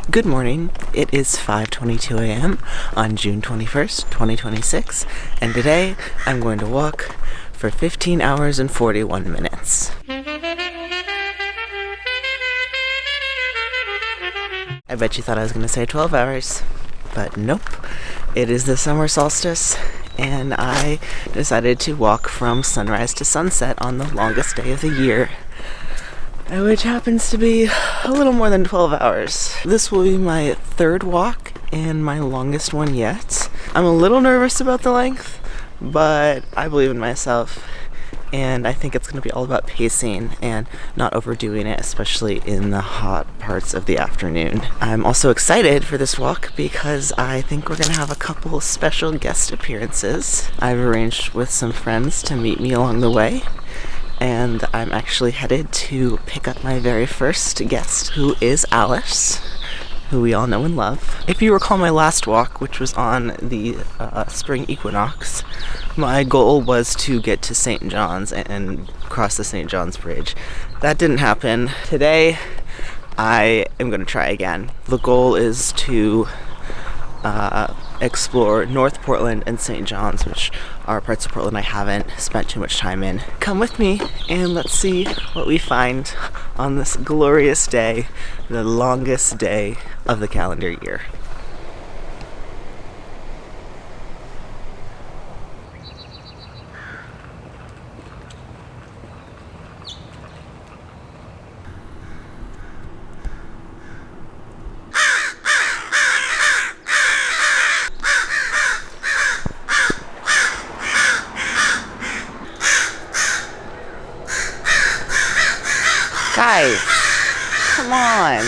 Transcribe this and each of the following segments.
Good morning. It is 5:22 a.m. on June 21st, 2026, and today I'm going to walk for 15 hours and 41 minutes. I bet you thought I was going to say 12 hours, but nope. It is the summer solstice, and I decided to walk from sunrise to sunset on the longest day of the year, which happens to be a little more than 12 hours. This will be my third walk and my longest one yet. I'm a little nervous about the length, but I believe in myself, and I think it's going to be all about pacing and not overdoing it, especially in the hot parts of the afternoon. I'm also excited for this walk because I think we're going to have a couple special guest appearances. I've arranged with some friends to meet me along the way, and I'm actually headed to pick up my very first guest, who is Alice, who we all know and love. If you recall my last walk, which was on the spring equinox, my goal was to get to St. John's and cross the St. John's Bridge. That didn't happen. Today, I am going to try again. The goal is to explore North Portland and St. John's, which are parts of Portland I haven't spent too much time in. Come with me and let's see what we find on this glorious day, the longest day of the calendar year. Guys, come on.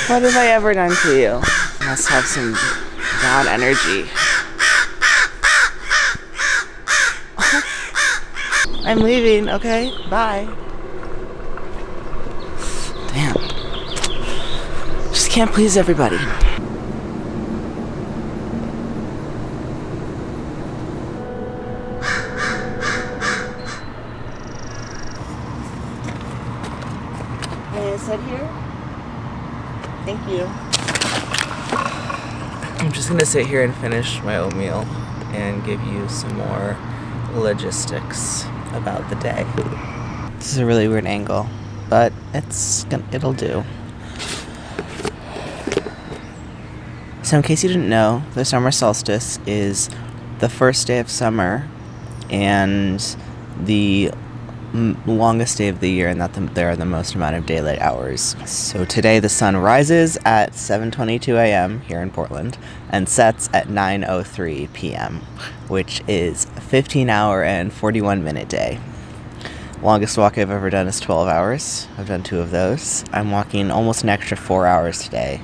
What have I ever done to you? Must have some bad energy. I'm leaving, okay? Bye. Damn. Just can't please everybody. May I sit here? Thank you. I'm just gonna sit here and finish my oatmeal and give you some more logistics about the day. This is a really weird angle, but it'll do. So in case you didn't know, the summer solstice is the first day of summer and the longest day of the year, and that there are the most amount of daylight hours. So today the sun rises at 7:22 a.m. here in Portland and sets at 9:03 p.m., which is a 15-hour and 41-minute day. Longest walk I've ever done is 12 hours. I've done 2 of those. I'm walking almost an extra 4 hours today,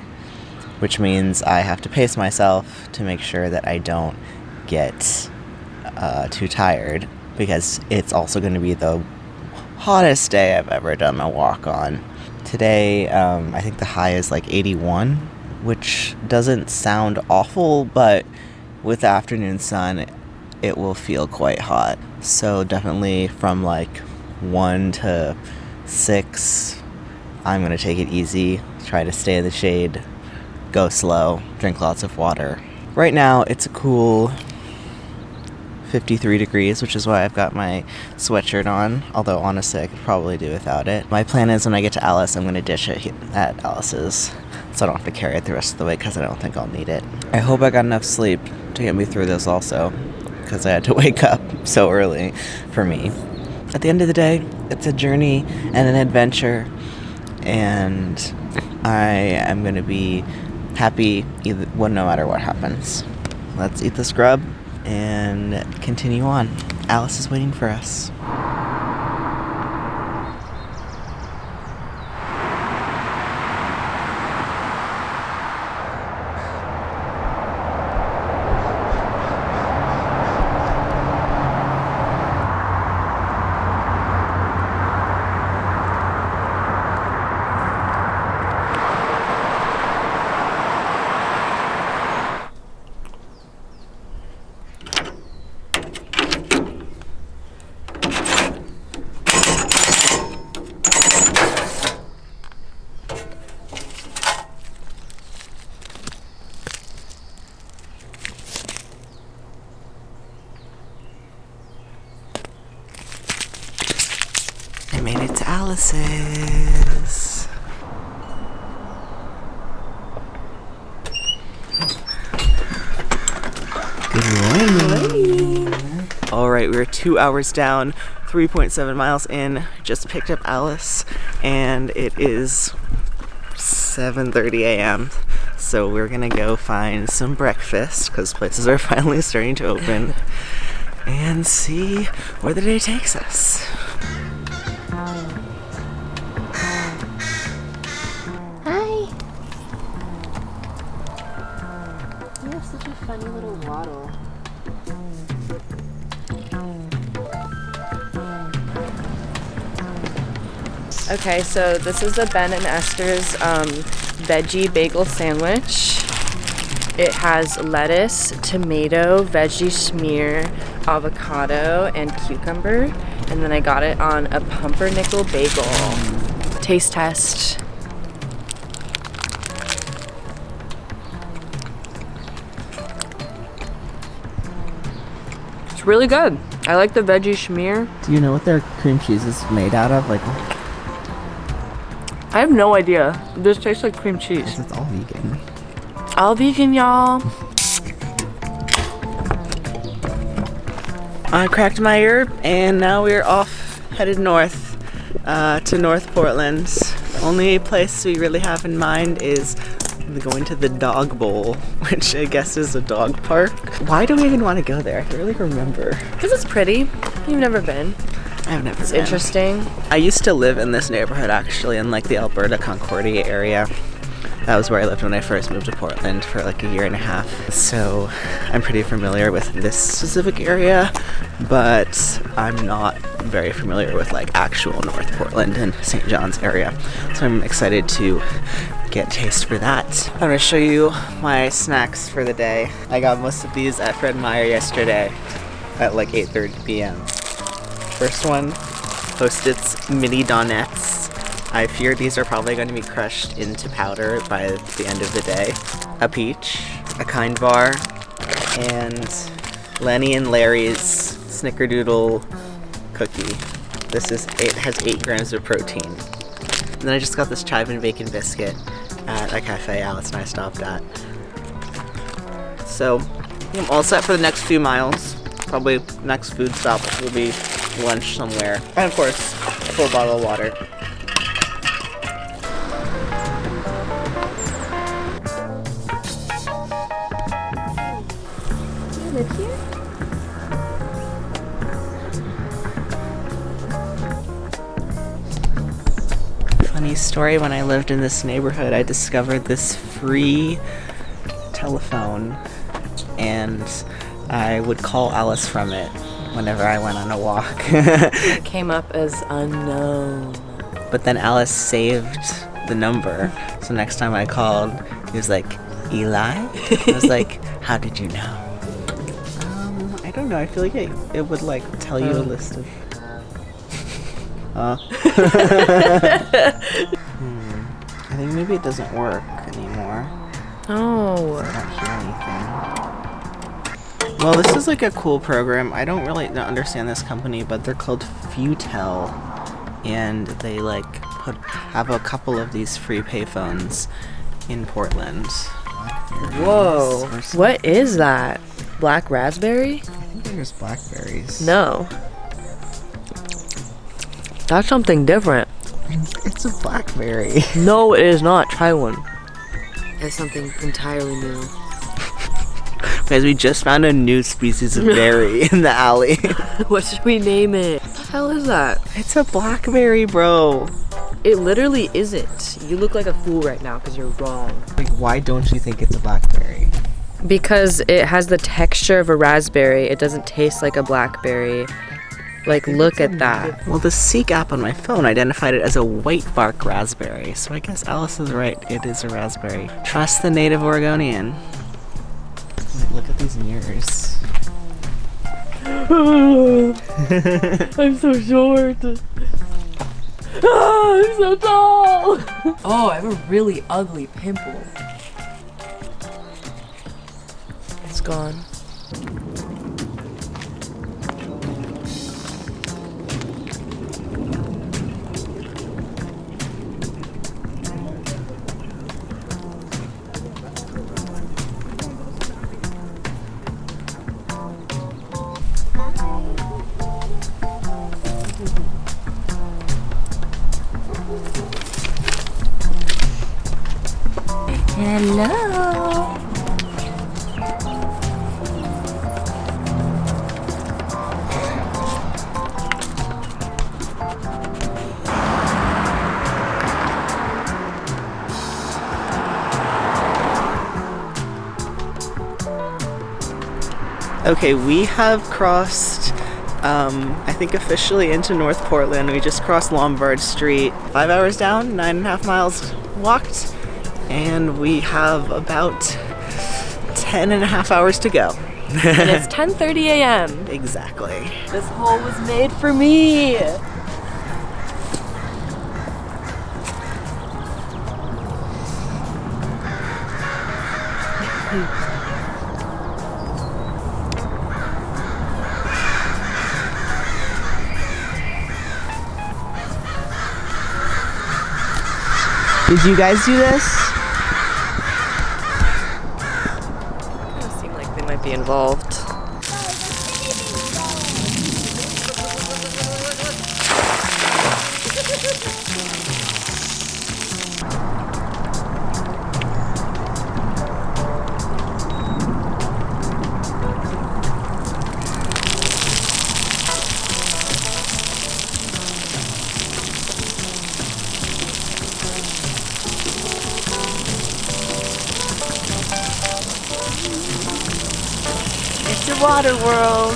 which means I have to pace myself to make sure that I don't get too tired, because it's also going to be the hottest day I've ever done a walk on. Today, I think the high is like 81, which doesn't sound awful, but with the afternoon sun, it will feel quite hot. So definitely from like 1 to 6, I'm going to take it easy, try to stay in the shade, go slow, drink lots of water. Right now, it's a cool 53 degrees, which is why I've got my sweatshirt on, although honestly I could probably do without it. My plan is when I get to Alice, I'm going to dish it at Alice's, so I don't have to carry it the rest of the way, because I don't think I'll need it. I hope I got enough sleep to get me through this also, because I had to wake up so early for me. At the end of the day, it's a journey and an adventure, and I am going to be happy no matter what happens. Let's eat the scrub and continue on. Alice is waiting for us. Alice's. Good morning. All right, we're 2 hours down, 3.7 miles in. Just picked up Alice, and it is 7:30 a.m. So we're gonna go find some breakfast because places are finally starting to open, and see where the day takes us. Hi. You have such a funny little waddle. Okay, so this is the Ben and Esther's veggie bagel sandwich. It has lettuce, tomato, veggie smear, avocado, and cucumber. And then I got it on a pumpernickel bagel. Taste test. It's really good. I like the veggie smear. Do you know what their cream cheese is made out of? Like, I have no idea. This tastes like cream cheese. it's all vegan. All vegan, y'all. I cracked my herb, and now we're off, headed north to North Portland. Only place we really have in mind is going to the Dog Bowl, which I guess is a dog park. Why do we even want to go there? I can't really remember. Because it's pretty. You've never been. I've never It's been. interesting. I used to live in this neighborhood, actually, in like the Alberta Concordia area. That was where I lived when I first moved to Portland for like a year and a half. So I'm pretty familiar with this specific area, but I'm not very familiar with like actual North Portland and St. John's area. So I'm excited to get a taste for that. I'm gonna show you my snacks for the day. I got most of these at Fred Meyer yesterday at like 8:30 p.m. First one, Post-its mini donuts. I fear these are probably going to be crushed into powder by the end of the day. A peach, a Kind Bar, and Lenny and Larry's Snickerdoodle cookie. It has 8 grams of protein. And then I just got this chive and bacon biscuit at a cafe Alice and I stopped at. So I'm all set for the next few miles. Probably next food stop will be lunch somewhere. And of course, a full bottle of water. Live here? Funny story, when I lived in this neighborhood, I discovered this free telephone, and I would call Alice from it whenever I went on a walk. It came up as unknown. But then Alice saved the number, so next time I called, he was like, Eli? I was like, how did you know? I don't know, I feel like it would like tell you a list of... I think maybe it doesn't work anymore. Oh. I don't hear anything. Well, this is like a cool program. I don't really understand this company, but they're called Futel, and they like have a couple of these free payphones in Portland. Whoa. What is that? Black raspberry? I think there's blackberries. No. That's something different. It's a blackberry. No, it is not. Try one. It's something entirely new. Guys, we just found a new species of berry in the alley. What should we name it? What the hell is that? It's a blackberry, bro. It literally isn't. You look like a fool right now because you're wrong. Like, why don't you think it's a blackberry? Because it has the texture of a raspberry. It doesn't taste like a blackberry. Like, look at that. Well, the Seek app on my phone identified it as a white bark raspberry, so I guess Alice is right. It is a raspberry. Trust the native Oregonian. Look at these mirrors. I'm so short. I'm so tall. Oh, I have a really ugly pimple. It's gone. Okay, we have crossed, I think officially into North Portland. We just crossed Lombard Street. 5 hours down, 9.5 miles walked, and we have about 10.5 hours to go. And it's 10:30 a.m. Exactly. This hole was made for me. Did you guys do this? Kind of seem like they might be involved. It's a water world.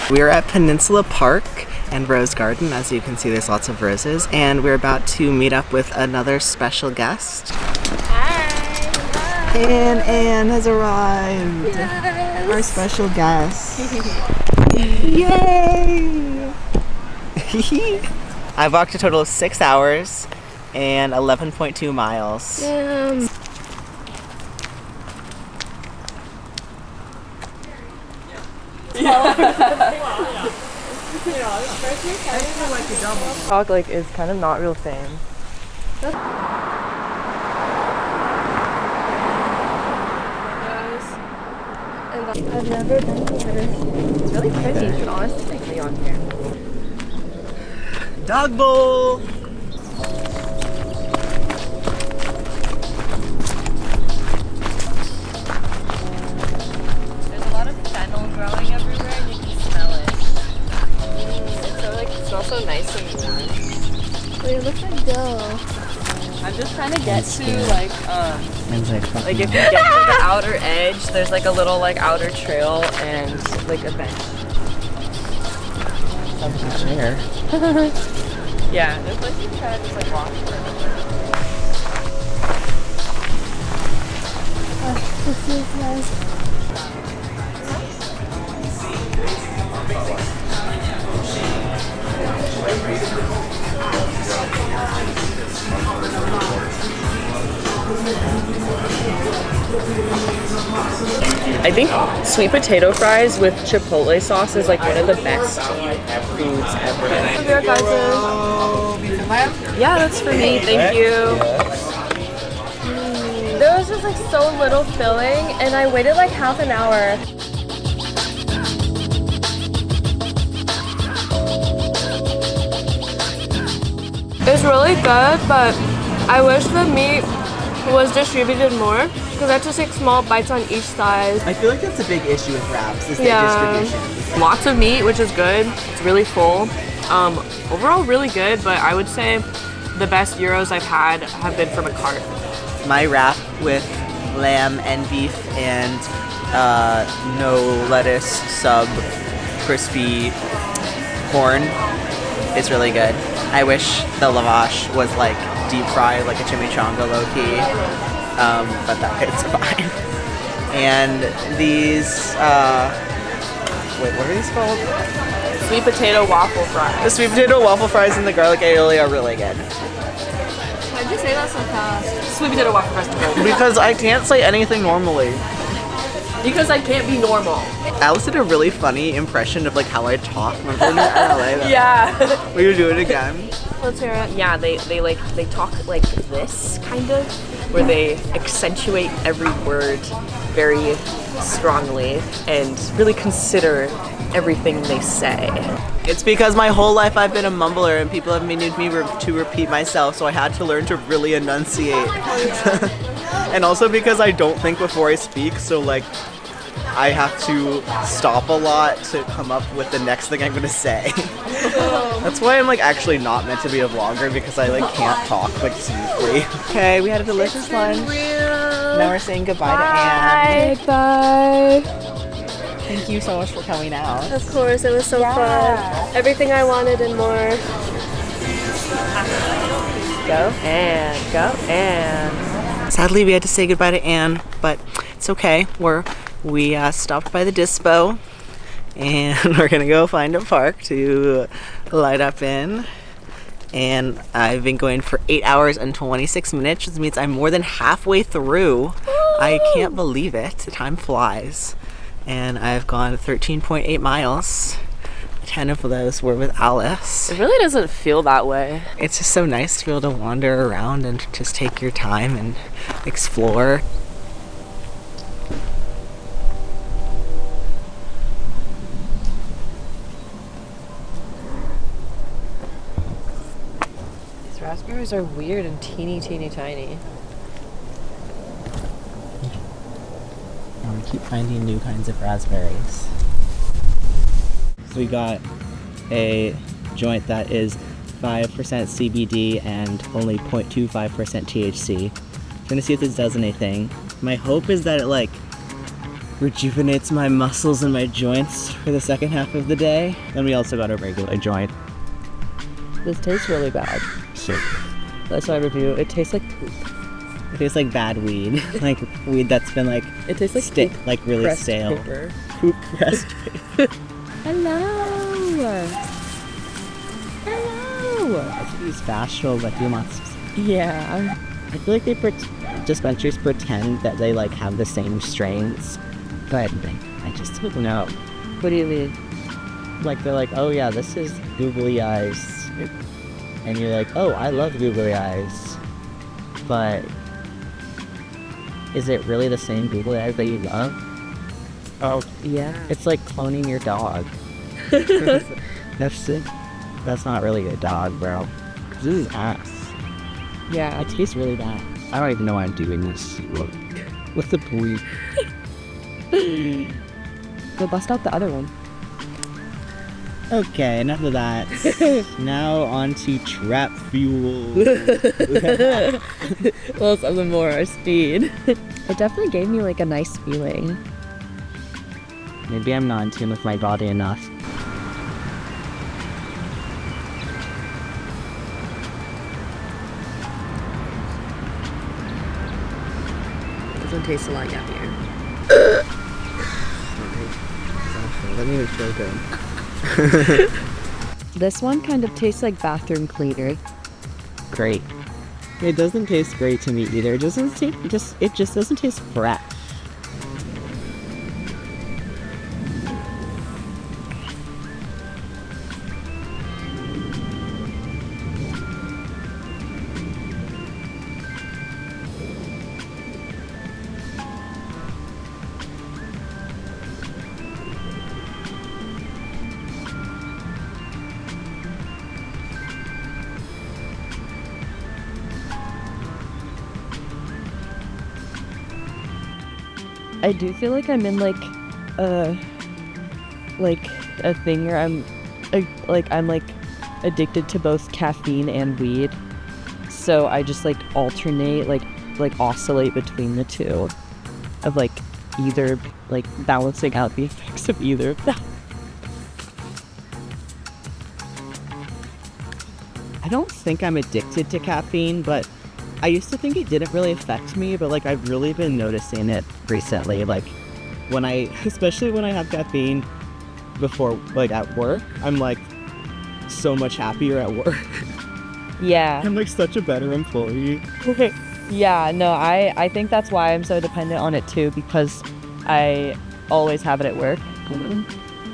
We are at Peninsula Park and Rose Garden. As you can see, there's lots of roses, and we're about to meet up with another special guest. And Anne has arrived. Yes. Our special guest. Yay! I've walked a total of 6 hours and 11.2 miles. Damn. Dog like is kind of not real fame. I've never been here. It's really pretty. You should honestly take me on here. Dog bowl! There's a lot of fennel growing everywhere and you can smell it. It's so like, it smells so nice and warm. Wait, it looks like dough. I'm just trying to get to like Like if you get to the outer edge, there's like a little like outer trail and like a bench. chair. Yeah, there's like you try to just like walk for a minute. This is nice. I think sweet potato fries with chipotle sauce is like one of the best foods ever. Here, guys. Yeah, that's for me. Thank you. There was just like so little filling, and I waited like half an hour. It's really good, but I wish the meat was distributed more because I had to take small bites on each side. I feel like that's a big issue with wraps, is their Yeah. distribution. Lots of meat, which is good. It's really full. Overall, really good, but I would say the best gyros I've had have been from a cart. My wrap with lamb and beef and no lettuce, sub crispy corn is really good. I wish the lavash was like deep fried like a chimichanga low-key, but it's fine. And these, wait, what are these called? Sweet potato waffle fries. The sweet potato waffle fries and the garlic aioli are really good. Why'd you say that so fast? Sweet potato waffle fries. Because I can't say anything normally. Because I can't be normal. Alice did a really funny impression of like how I talk. Remember when you were in LA? Yeah. Will you do it again? Let's hear it. Yeah, they talk like this kind of, where they accentuate every word very strongly and really consider everything they say. It's because my whole life I've been a mumbler and people have needed me to repeat myself, so I had to learn to really enunciate. And also because I don't think before I speak, so like I have to stop a lot to come up with the next thing I'm gonna say. That's why I'm like actually not meant to be a vlogger, because I like can't talk like smoothly. Okay, we had a delicious lunch. Now we're saying goodbye to Anne. Bye. Thank you so much for coming out. Of course, it was so fun. Everything I wanted and more. Go Anne, go Anne. Sadly, we had to say goodbye to Anne, but it's okay. We stopped by the dispo, and we're gonna go find a park to light up in. And I've been going for 8 hours and 26 minutes, which means I'm more than halfway through. I can't believe it. Time flies. And I've gone 13.8 miles. 10 of those were with Alice. It really doesn't feel that way. It's just so nice to be able to wander around and just take your time and explore. These raspberries are weird and teeny tiny. We keep finding new kinds of raspberries. So we got a joint that is 5% CBD and only 0.25% THC. I'm gonna see if this does anything. My hope is that it like rejuvenates my muscles and my joints for the second half of the day. Then we also got a regular joint. This tastes really bad. Shit. That's my review. It tastes like poop. It tastes like bad weed. Like weed that's been like It tastes like poop like really pressed stale. paper. Poop pressed paper. Hello. I could use Vashel, but you must. Yeah. I feel like dispensaries pretend that they like have the same strains, but I just don't know. What do you mean? Like they're like, oh yeah, this is googly eyes, and you're like, oh, I love googly eyes, but is it really the same googly eyes that you love? Oh Yeah. it's like cloning your dog. That's it. That's not really a dog, bro. This is ass. Yeah. It tastes really bad. I don't even know why I'm doing this. What's the point? Go bust out the other one. Okay, enough of that. Now on to trap fuel. Well, something more speed. It definitely gave me like a nice feeling. Maybe I'm not in tune with my body enough. This one tastes a lot yummier. That made me feel good. This one kind of tastes like bathroom cleaner. Great. It doesn't taste great to me either. It just doesn't taste fresh. I do feel like I'm in like a thing where I'm addicted to both caffeine and weed. So I just like alternate, like oscillate between the two of like either like balancing out the effects of either of them. I don't think I'm addicted to caffeine, but I used to think it didn't really affect me, but like I've really been noticing it recently. Like especially when I have caffeine before, like at work, I'm like so much happier at work. Yeah. I'm like such a better employee. Yeah, no, I think that's why I'm so dependent on it too, because I always have it at work.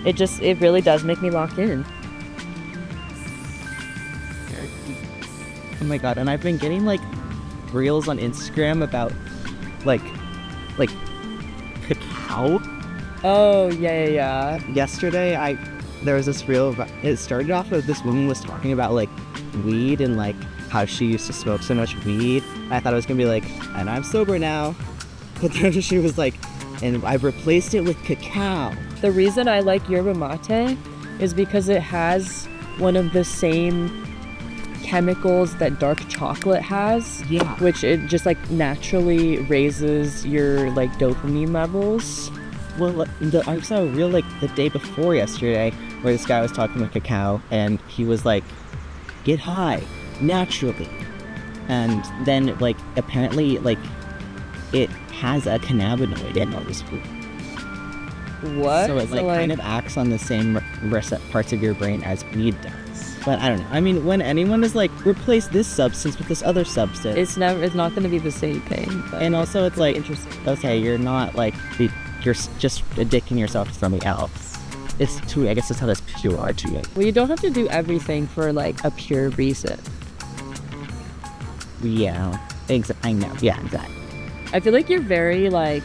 It really does make me lock in. Oh my god, and I've been getting like reels on Instagram about like cacao. Oh, yeah. Yesterday there was this reel about, it started off with this woman was talking about like weed and like how she used to smoke so much weed. I thought it was gonna be like, and I'm sober now. But then she was like, and I've replaced it with cacao. The reason I like yerba mate is because it has one of the same chemicals that dark chocolate has, which it just like naturally raises your like dopamine levels. Well, I saw a reel like the day before yesterday where this guy was talking about cacao and he was like, get high naturally, and then like apparently like it has a cannabinoid in it. What? So it like kind of acts on the same parts of your brain as weed does. But I don't know. I mean, when anyone is like, replace this substance with this other substance, it's not going to be the same thing. And also it's like, interesting. Okay, you're not like, you're just addicting yourself to something else. I guess that's how that's pure to you. Well, you don't have to do everything for like a pure reason. Yeah, I know. Yeah, exactly. I feel like you're very like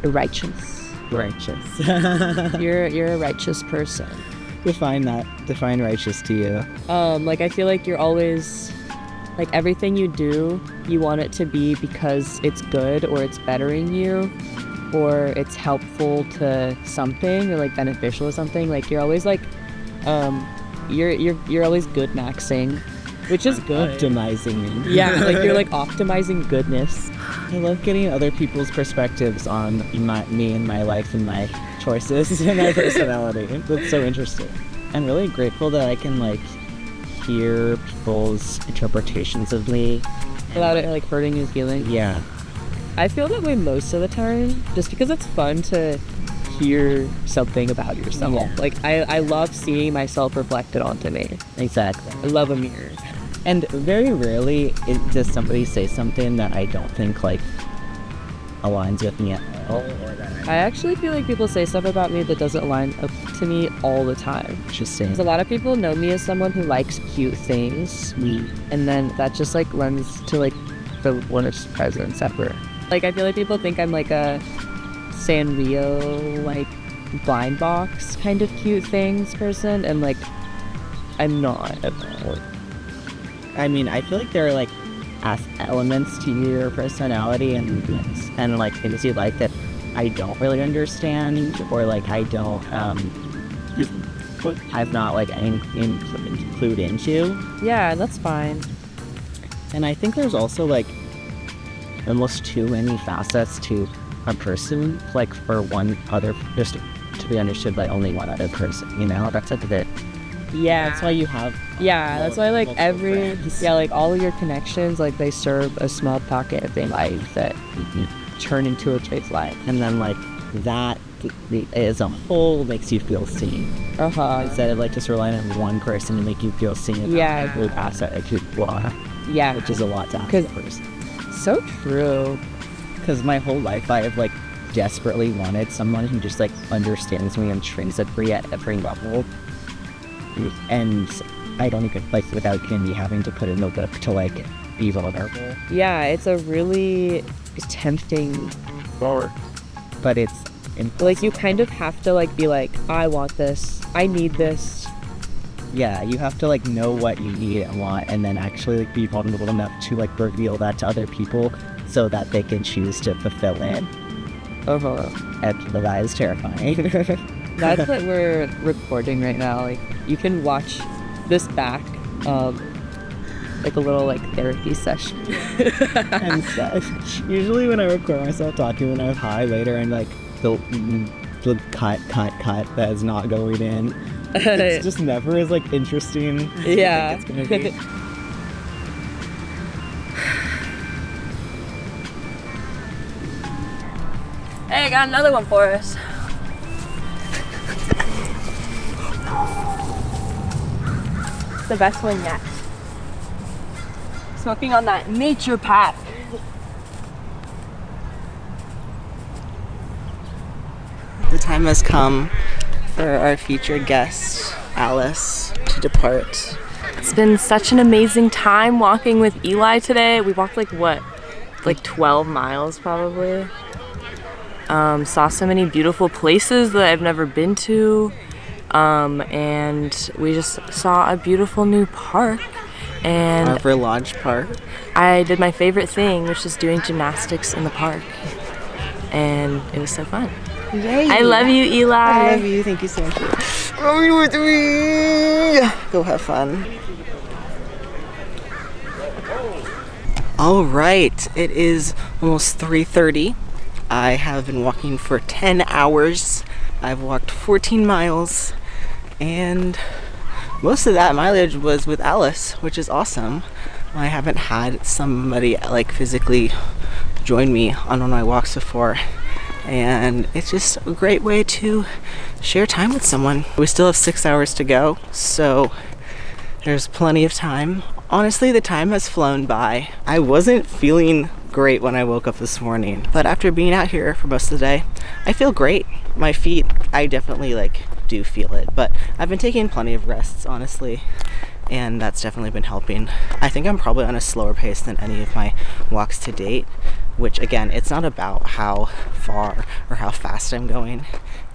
righteous. You're a righteous person. Define righteous to you. Like I feel like you're always like everything you do, you want it to be because it's good or it's bettering you or it's helpful to something or like beneficial to something. Like you're always like you're always good maxing, which is good. Optimizing. Yeah, like you're like optimizing goodness. I love getting other people's perspectives on me and my life and my choices and my personality. That's so interesting. I'm really grateful that I can like hear people's interpretations of me without it like hurting your feelings. Yeah. I feel that way most of the time, just because it's fun to hear something about yourself. Yeah. Like I love seeing myself reflected onto me. Exactly. I love a mirror. And very rarely does somebody say something that I don't think like aligns with me at all. I actually feel like people say stuff about me that doesn't align up to me all the time. Interesting. Because a lot of people know me as someone who likes cute things, and then that just like runs to like the one of presents ever. Like I feel like people think I'm like a Sanrio like blind box kind of cute things person, and like I'm not at all. I mean, I feel like there are like elements to your personality and like things you like that I don't really understand, or like I don't I've not like include into. Yeah, that's fine. And I think there's also like almost too many facets to a person, like for one other, just to be understood by only one other person, you know? That's like a bit. Yeah. That's why you have. Yeah, that's why like like all of your connections, like they serve a small pocket of their life that turn into a big life. And then like that as a whole makes you feel seen. Instead of like just relying on one person to make you feel seen. Yeah. Every asset that you are. Yeah. Which is a lot to ask a person. So true. Because my whole life I have like desperately wanted someone who just like understands me intrinsically at every level. And I don't even like without me having to put in the work to like be vulnerable. Yeah, it's a really tempting forward. But it's like you kind of have to like be like, I want this, I need this. Yeah, you have to like know what you need and want, and then actually like be vulnerable enough to like reveal that to other people so that they can choose to fulfill it. And that is terrifying. That's what we're recording right now. Like you can watch this back, like a little like therapy session. And such. Usually when I record myself talking when I'm high later, and like the cut that is not going in. It's just never as like interesting as yeah. it's gonna be. Hey, I got another one for us. It's the best one yet. Smoking on that nature path. The time has come for our featured guest, Alice, to depart. It's been such an amazing time walking with Eli today. We walked like what? Like 12 miles probably. Saw so many beautiful places that I've never been to. And we just saw a beautiful new park. And Lodge Park. I did my favorite thing, which is doing gymnastics in the park. and it was so fun. Yay. I love you, Eli. I love you. Thank you so much for coming with me. Go have fun. All right, it is almost 3:30. I have been walking for 10 hours. I've walked 14 miles, and most of that mileage was with Alice, which is awesome. I haven't had somebody like physically join me on one of my walks before, and it's just a great way to share time with someone. We still have 6 hours to go, so there's plenty of time. Honestly, the time has flown by. I wasn't feeling great when I woke up this morning, but after being out here for most of the day, I feel great. My feet, I definitely do feel it, but I've been taking plenty of rests, honestly, and that's definitely been helping. I think I'm probably on a slower pace than any of my walks to date, which again, it's not about how far or how fast I'm going.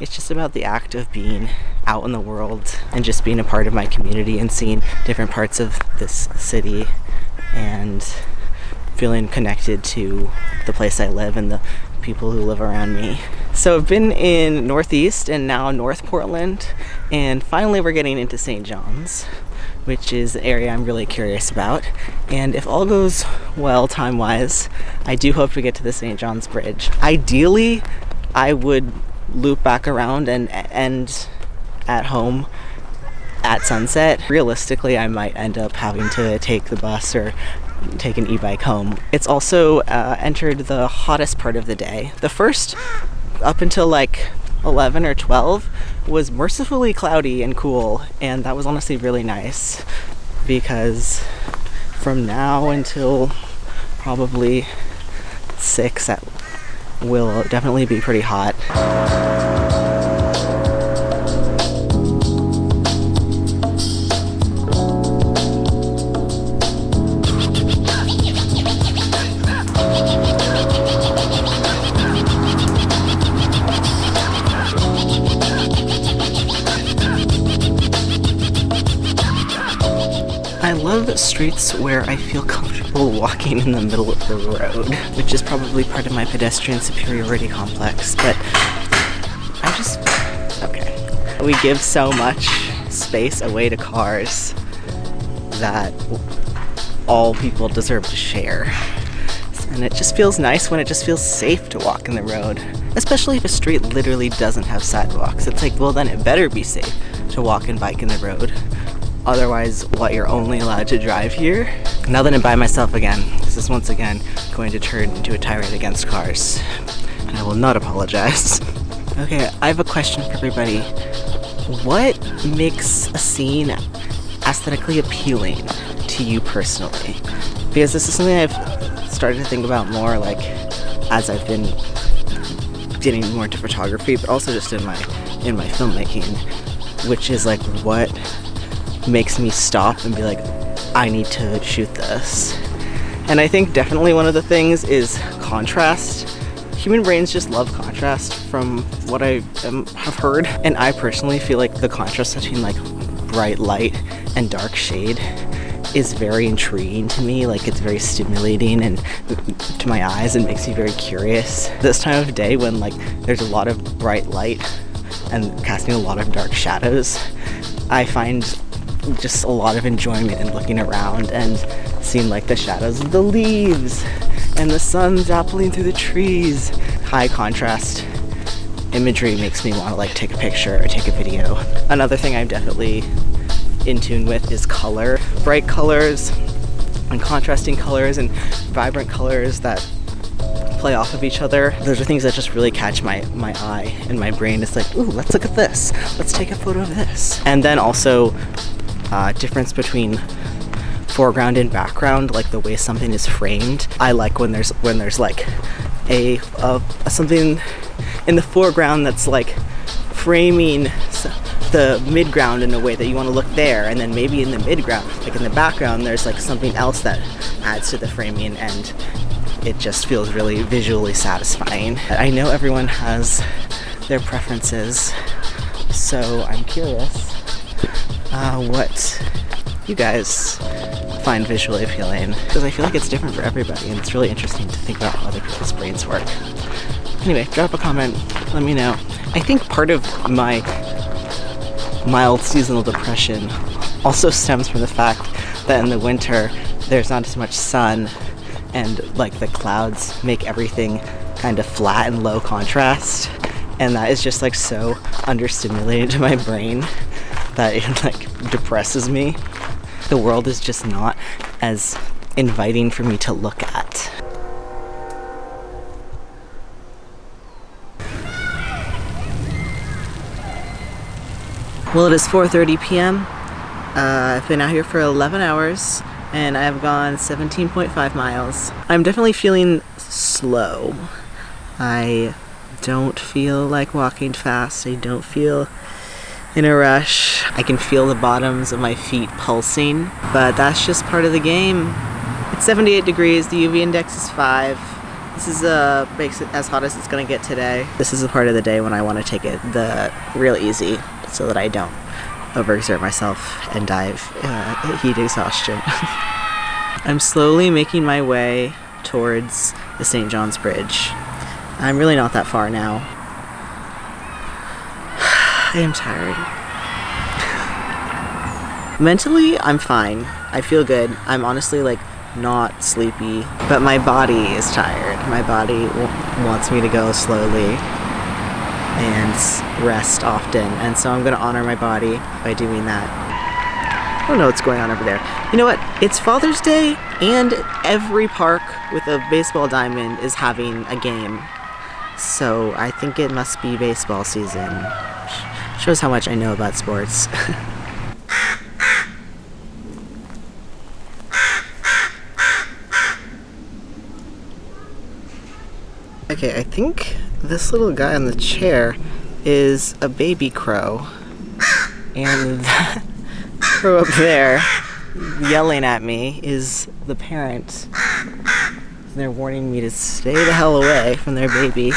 It's just about the act of being out in the world and just being a part of my community and seeing different parts of this city and feeling connected to the place I live and the people who live around me. So I've been in Northeast and now North Portland, and finally we're getting into St. John's, which is the area I'm really curious about. And if all goes well time-wise, I do hope to get to the St. John's Bridge. Ideally, I would loop back around and end at home at sunset. Realistically, I might end up having to take the bus or take an e-bike home. It's also entered the hottest part of the day. The first, up until 11 or 12, was mercifully cloudy and cool, and that was honestly really nice, because from now until probably 6 that will definitely be pretty hot. I love streets where I feel comfortable walking in the middle of the road, which is probably part of my pedestrian superiority complex, but okay. We give so much space away to cars that all people deserve to share. And it just feels nice when it just feels safe to walk in the road, especially if a street literally doesn't have sidewalks. It's like, well, then it better be safe to walk and bike in the road. Otherwise, you're only allowed to drive here? Now that I'm by myself again, this is once again going to turn into a tirade against cars, and I will not apologize. Okay, I have a question for everybody. What makes a scene aesthetically appealing to you personally? Because this is something I've started to think about more, as I've been getting more into photography, but also just in my filmmaking, which is what makes me stop and be like, I need to shoot this. And I think definitely one of the things is contrast. Human brains just love contrast from what I have heard, and I personally feel like the contrast between bright light and dark shade is very intriguing to me. It's very stimulating and to my eyes, and makes me very curious. This time of day when there's a lot of bright light and casting a lot of dark shadows, I find just a lot of enjoyment in looking around and seeing the shadows of the leaves and the sun dappling through the trees. High contrast imagery makes me want to take a picture or take a video. Another thing I'm definitely in tune with is color. Bright colors and contrasting colors and vibrant colors that play off of each other. Those are things that just really catch my eye, and my brain is ooh, let's look at this. Let's take a photo of this. And then also difference between foreground and background, the way something is framed. I like when there's a something in the foreground that's framing the midground in a way that you want to look there, and then maybe in the midground, in the background, there's something else that adds to the framing, and it just feels really visually satisfying. I know everyone has their preferences, so I'm curious what you guys find visually appealing, because I feel like it's different for everybody, and it's really interesting to think about how other people's brains work. Anyway, drop a comment, let me know. I think part of my mild seasonal depression also stems from the fact that in the winter there's not as much sun, and like the clouds make everything kind of flat and low contrast, and that is just like so understimulated to my brain that it like depresses me. The world is just not as inviting for me to look at. Well, it is 4:30 p.m. I've been out here for 11 hours and I've gone 17.5 miles. I'm definitely feeling slow. I don't feel like walking fast. I don't feel in a rush. I can feel the bottoms of my feet pulsing, but that's just part of the game. It's 78 degrees, the UV index is 5. This is makes it as hot as it's gonna get today. This is the part of the day when I want to take it the real easy so that I don't overexert myself and die of heat exhaustion. I'm slowly making my way towards the St. John's Bridge. I'm really not that far now. I am tired. Mentally, I'm fine. I feel good. I'm honestly like not sleepy, but my body is tired. My body wants me to go slowly and rest often, and so I'm gonna honor my body by doing that. I don't know what's going on over there. You know what? It's Father's Day, and every park with a baseball diamond is having a game. So I think it must be baseball season. Shows how much I know about sports. Okay, I think this little guy on the chair is a baby crow. And that crow up there yelling at me is the parent. They're warning me to stay the hell away from their baby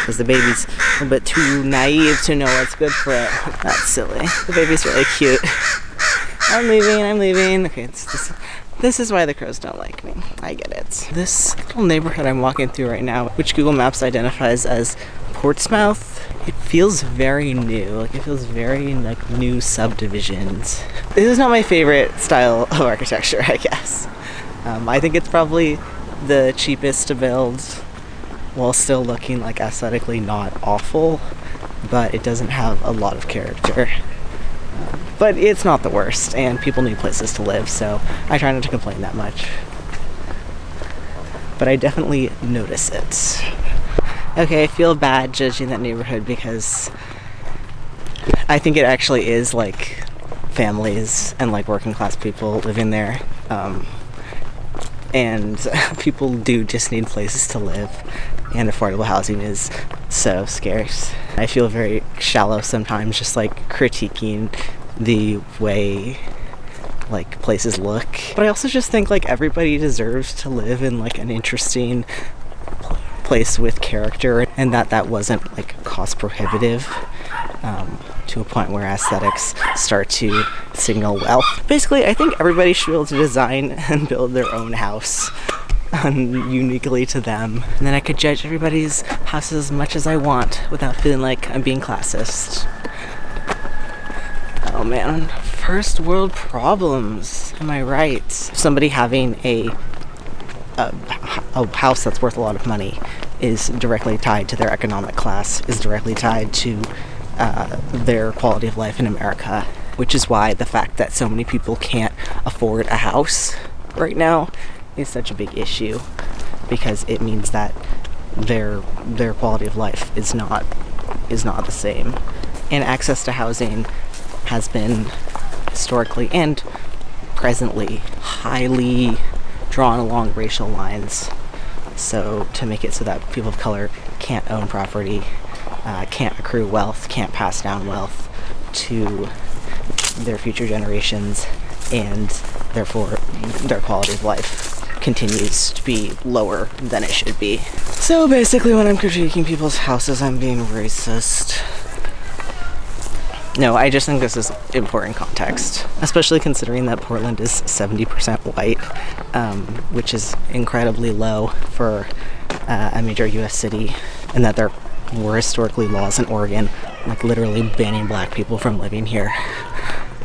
because the baby's a little bit too naive to know what's good for it. That's silly. The baby's really cute. I'm leaving. Okay, this is why the crows don't like me. I get it. This little neighborhood I'm walking through right now, which Google Maps identifies as Portsmouth, it feels very new. Like it feels very like new subdivisions. This is not my favorite style of architecture, I guess. I think it's probably the cheapest to build while still looking like aesthetically not awful, but it doesn't have a lot of character. But it's not the worst, and people need places to live, so I try not to complain that much. But I definitely notice it. Okay, I feel bad judging that neighborhood because I think it actually is like families and like working class people living there. And people do just need places to live, and affordable housing is so scarce. I feel very shallow sometimes just like critiquing the way like places look, but I also just think like everybody deserves to live in like an interesting place with character, and that wasn't like cost prohibitive to a point where aesthetics start to signal wealth. Basically, I think everybody should be able to design and build their own house uniquely to them, and then I could judge everybody's houses as much as I want without feeling like I'm being classist. Oh man, first world problems, am I right? Somebody having a house that's worth a lot of money is directly tied to their economic class, is directly tied to their quality of life in America, which is why the fact that so many people can't afford a house right now is such a big issue, because it means that their quality of life is not the same. And access to housing has been historically and presently highly drawn along racial lines. So to make it so that people of color can't own property, can't accrue wealth, can't pass down wealth to their future generations, and therefore their quality of life continues to be lower than it should be. So basically when I'm critiquing people's houses, I'm being racist. No, I just think this is important context, especially considering that Portland is 70% white, which is incredibly low for a major U.S. city. and that there were historically laws in Oregon, like literally banning black people from living here.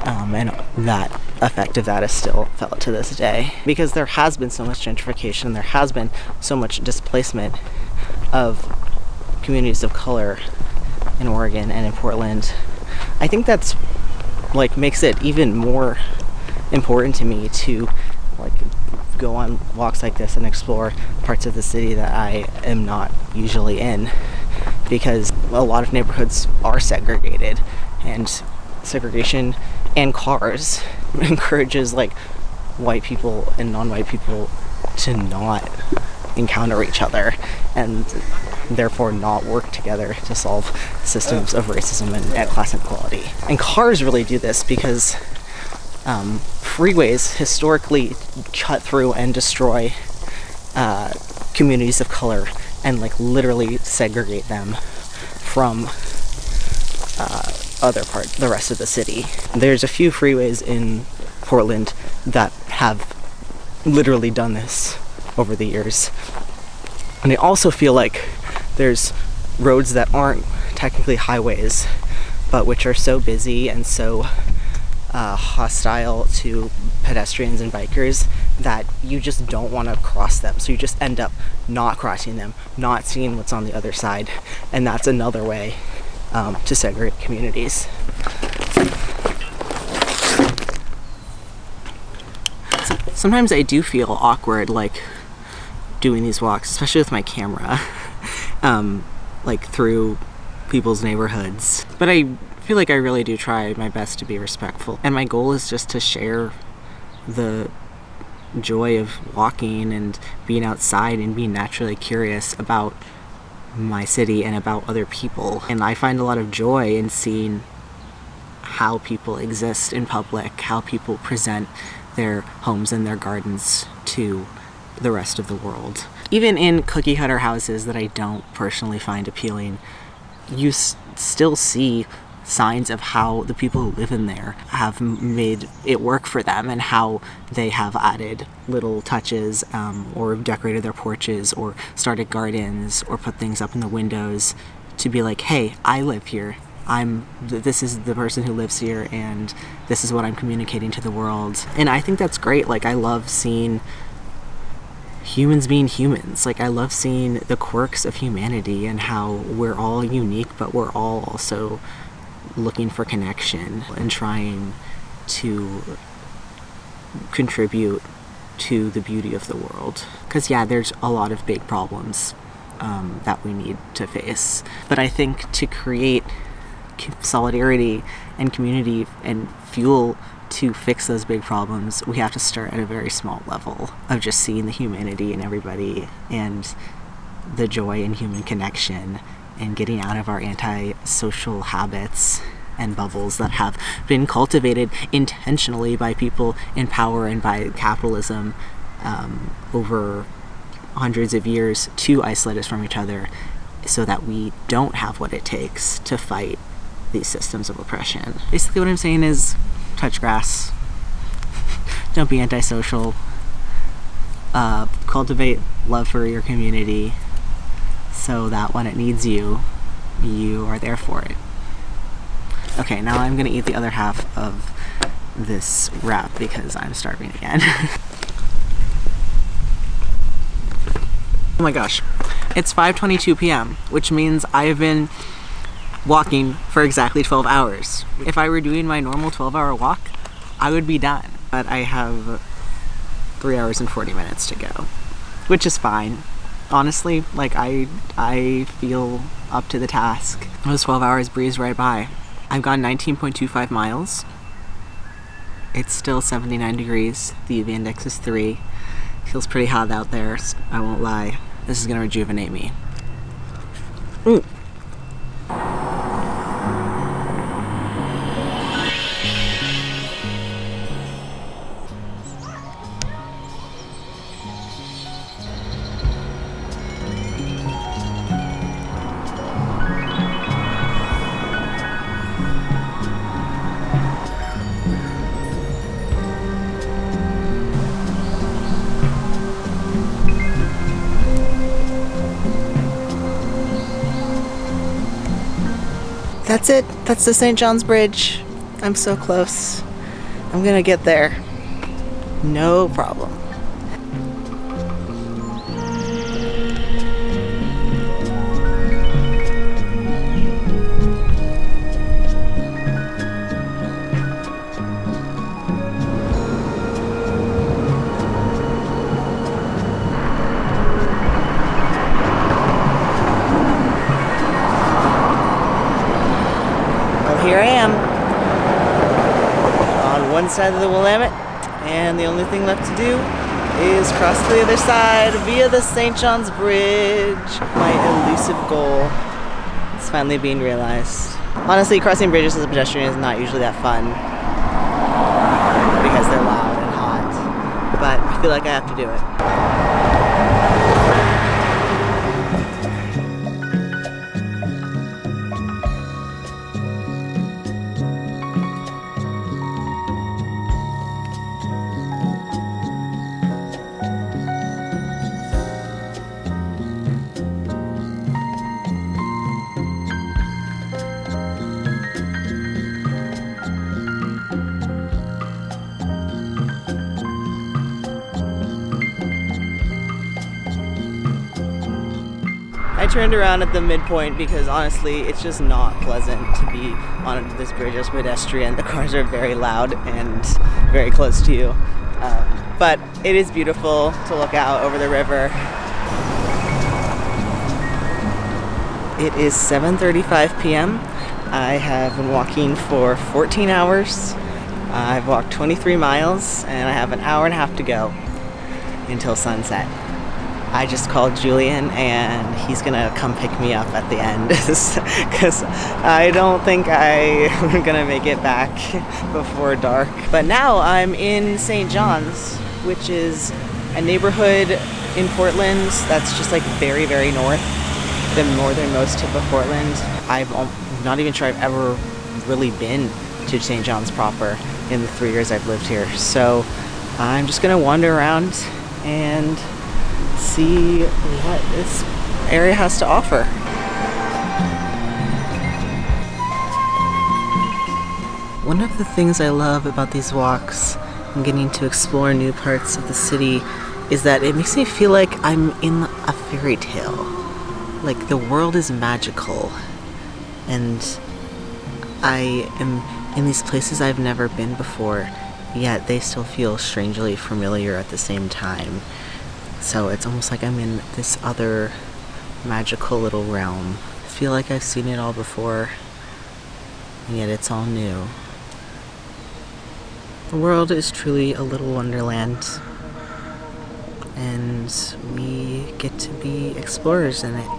And that effect of that is still felt to this day. Because there has been so much gentrification, there has been so much displacement of communities of color in Oregon and in Portland. I think that's like makes it even more important to me to like go on walks like this and explore parts of the city that I am not usually in, because a lot of neighborhoods are segregated, and segregation and cars encourages like white people and non-white people to not encounter each other and therefore not work together to solve systems of racism and class inequality. And cars really do this because freeways historically cut through and destroy communities of color and like literally segregate them from the rest of the city. There's a few freeways in Portland that have literally done this over the years. And I also feel like there's roads that aren't technically highways, but which are so busy and so hostile to pedestrians and bikers that you just don't want to cross them. So you just end up not crossing them, not seeing what's on the other side. And that's another way to segregate communities. Sometimes I do feel awkward like doing these walks, especially with my camera, like through people's neighborhoods. But I feel like I really do try my best to be respectful. And my goal is just to share the joy of walking and being outside and being naturally curious about my city and about other people. And I find a lot of joy in seeing how people exist in public, how people present their homes and their gardens to the rest of the world. Even in cookie cutter houses that I don't personally find appealing, you still see signs of how the people who live in there have made it work for them and how they have added little touches or decorated their porches or started gardens or put things up in the windows to be like, hey, I live here. This is the person who lives here and this is what I'm communicating to the world. And I think that's great. Like, I love seeing humans being humans. Like, I love seeing the quirks of humanity and how we're all unique, but we're all also looking for connection and trying to contribute to the beauty of the world. Because yeah, there's a lot of big problems that we need to face. But I think to create solidarity and community and fuel to fix those big problems, we have to start at a very small level of just seeing the humanity in everybody and the joy in human connection and getting out of our anti-social habits and bubbles that have been cultivated intentionally by people in power and by capitalism over hundreds of years to isolate us from each other so that we don't have what it takes to fight these systems of oppression. Basically what I'm saying is touch grass, don't be antisocial, cultivate love for your community so that when it needs you, you are there for it. Okay, now I'm gonna eat the other half of this wrap because I'm starving again. Oh my gosh, it's 5:22 p.m., which means I have been walking for exactly 12 hours. If I were doing my normal 12-hour walk, I would be done. But I have 3 hours and 40 minutes to go, which is fine. Honestly, like I feel up to the task. Those 12 hours breezed right by. I've gone 19.25 miles. It's still 79 degrees. The UV index is 3. Feels pretty hot out there, I won't lie. This is gonna rejuvenate me. That's it. That's the St. John's Bridge. I'm so close. I'm gonna get there. No problem. Here I am on one side of the Willamette, and the only thing left to do is cross to the other side via the St. John's Bridge. My elusive goal is finally being realized. Honestly, crossing bridges as a pedestrian is not usually that fun because they're loud and hot, but I feel like I have to do it. I turned around at the midpoint because honestly it's just not pleasant to be on this bridge as a pedestrian. The cars are very loud and very close to you. But it is beautiful to look out over the river. It is 7:35 p.m. I have been walking for 14 hours. I've walked 23 miles and I have an hour and a half to go until sunset. I just called Julian and he's gonna come pick me up at the end because I don't think I'm gonna make it back before dark. But now I'm in St. John's, which is a neighborhood in Portland that's just like very, very north, the northernmost tip of Portland. I'm not even sure I've ever really been to St. John's proper in the 3 years I've lived here. So I'm just gonna wander around and see what this area has to offer. One of the things I love about these walks and getting to explore new parts of the city is that it makes me feel like I'm in a fairy tale. Like the world is magical and I am in these places I've never been before, yet they still feel strangely familiar at the same time. So it's almost like I'm in this other magical little realm. I feel like I've seen it all before, and yet it's all new. The world is truly a little wonderland, and we get to be explorers in it.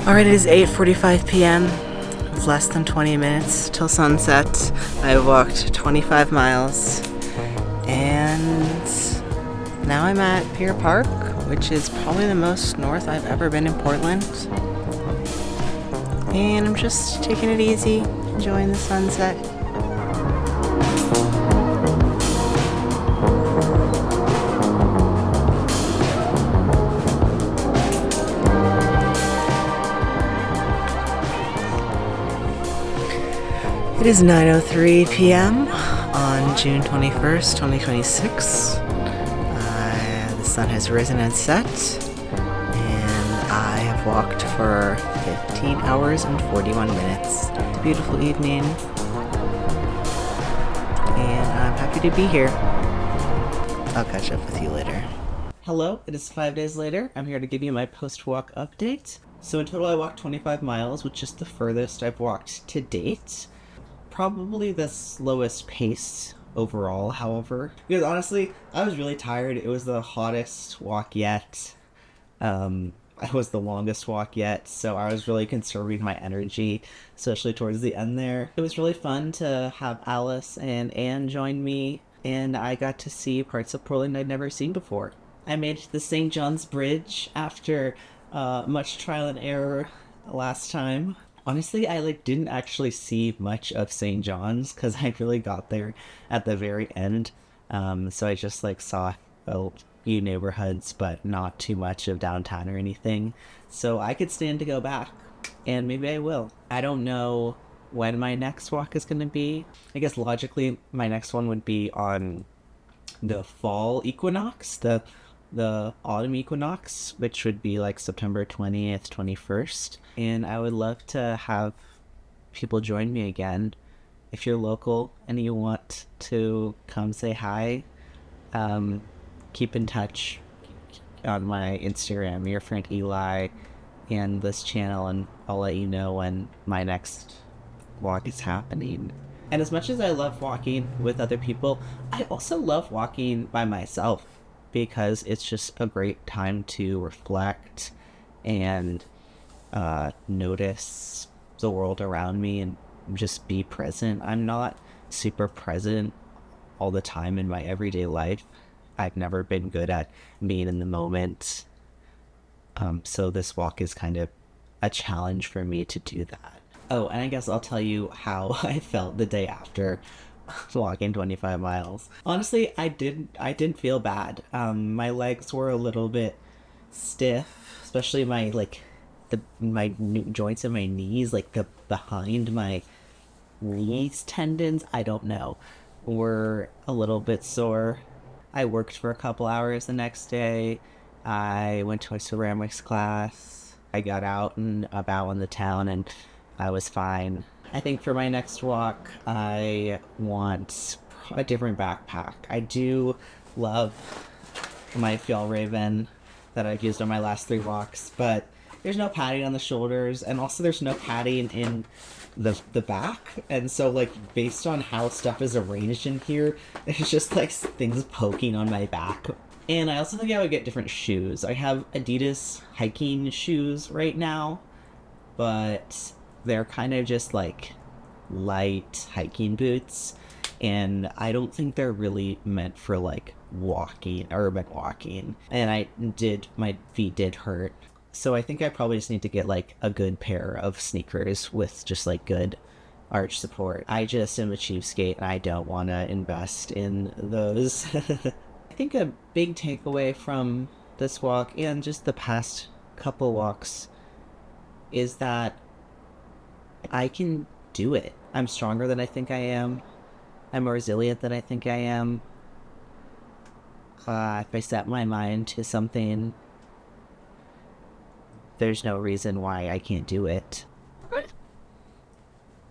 Alright, it is 8:45 p.m. It's less than 20 minutes till sunset. I've walked 25 miles and now I'm at Pier Park, which is probably the most north I've ever been in Portland. And I'm just taking it easy, enjoying the sunset. It is 9:03 p.m. on June 21st, 2026. The sun has risen and set, and I have walked for 15 hours and 41 minutes. It's a beautiful evening, and I'm happy to be here. I'll catch up with you later. Hello, it is 5 days later. I'm here to give you my post-walk update. So in total I walked 25 miles, which is the furthest I've walked to date. Probably the slowest pace overall, however. Because honestly, I was really tired. It was the hottest walk yet. It was the longest walk yet, so I was really conserving my energy, especially towards the end there. It was really fun to have Alice and Anne join me, and I got to see parts of Portland I'd never seen before. I made the St. John's Bridge after much trial and error last time. Honestly, I didn't actually see much of St. John's because I really got there at the very end. So I just saw a few neighborhoods, but not too much of downtown or anything. So I could stand to go back, and maybe I will. I don't know when my next walk is going to be. I guess logically, my next one would be on the fall equinox, the autumn equinox, which would be September 20th, 21st. And I would love to have people join me again. If you're local and you want to come say hi, keep in touch on my Instagram, your friend Eli, and this channel, and I'll let you know when my next walk is happening. And as much as I love walking with other people, I also love walking by myself, because it's just a great time to reflect and notice the world around me and just be present. I'm not super present all the time in my everyday life. I've never been good at being in the moment. So this walk is kind of a challenge for me to do that. Oh, and I guess I'll tell you how I felt the day after walking 25 miles. Honestly, I didn't feel bad. My legs were a little bit stiff, especially my my joints in my knees, the behind my knees tendons, I don't know, were a little bit sore. I worked for a couple hours the next day. I went to a ceramics class. I got out and about in the town, and I was fine. I think for my next walk, I want a different backpack. I do love my Fjallraven that I've used on my last 3 walks, but there's no padding on the shoulders, and also there's no padding in the back. And so based on how stuff is arranged in here, there's just things poking on my back. And I also think I would get different shoes. I have Adidas hiking shoes right now, but they're kind of just light hiking boots, and I don't think they're really meant for walking, urban walking. And my feet did hurt. So I think I probably just need to get a good pair of sneakers with just good arch support. I just am a cheapskate, and I don't want to invest in those. I think a big takeaway from this walk and just the past couple walks is that I can do it. I'm stronger than I think I am. I'm more resilient than I think I am. If I set my mind to something, there's no reason why I can't do it.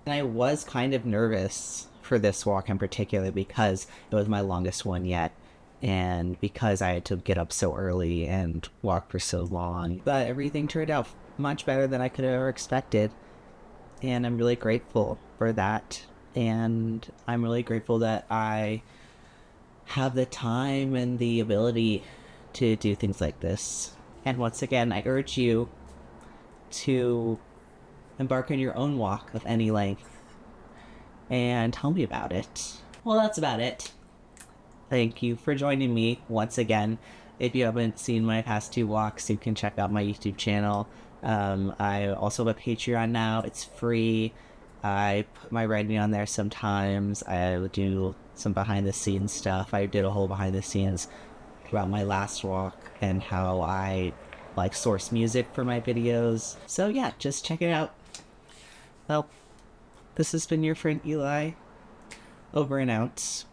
And I was kind of nervous for this walk in particular because it was my longest one yet, and because I had to get up so early and walk for so long. But everything turned out much better than I could have ever expected, and I'm really grateful for that. And I'm really grateful that I have the time and the ability to do things like this. And once again, I urge you to embark on your own walk of any length and tell me about it. Well, that's about it. Thank you for joining me once again. If you haven't seen my past 2 walks, you can check out my YouTube channel. I also have a Patreon now. It's free. I put my writing on there sometimes. I would do some behind the scenes stuff. I did a whole behind the scenes about my last walk and how I source music for my videos. So yeah, just check it out. Well, this has been your friend Eli, over and out.